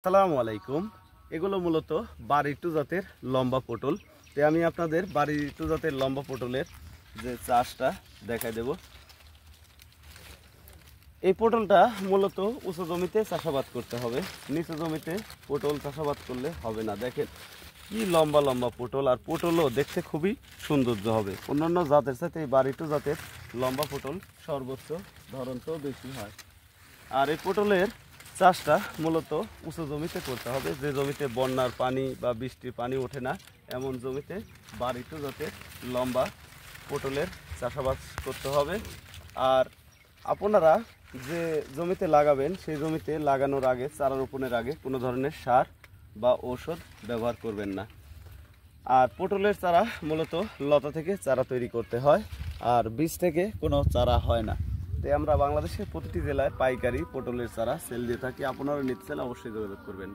আসসালামু আলাইকুম। এগুলো মূলত বাড়িটু জাতের লম্বা পটল। তো আমি আপনাদের বাড়িটু জাতের লম্বা পটলের যে চাষটা দেখাই দেব। এই পটলটা মূলত উঁচু জমিতে চাষাবাদ করতে হবে, নিচু জমিতে পটল চাষাবাদ করলে হবে না। দেখেন কি লম্বা লম্বা পটল, আর পটলও দেখতে খুবই সৌন্দর্য হবে। অন্যান্য জাতের সাথে এই বাড়িটু জাতের লম্বা পটল সর্বোচ্চ ধরনটাও বেশি হয়। আর এই পটলের চাষটা মূলত উঁচু জমিতে করতে হবে, যে জমিতে বন্যার পানি বা বৃষ্টির পানি ওঠে না, এমন জমিতে বাড়িতে যাতে লম্বা পটলের চাষাবাদ করতে হবে। আর আপনারা যে জমিতে লাগাবেন সেই জমিতে লাগানোর আগে, চারা রোপণের আগে কোনো ধরনের সার বা ঔষধ ব্যবহার করবেন না। আর পটলের চারা মূলত লতা থেকে চারা তৈরি করতে হয়, আর বীজ থেকে কোনো চারা হয় না। তাই আমরা বাংলাদেশের প্রতিটি জেলায় পাইকারি পটলের চারা সেল দিয়ে থাকি। আপনারা নিতে চাইলে অবশ্যই যোগাযোগ করবেন।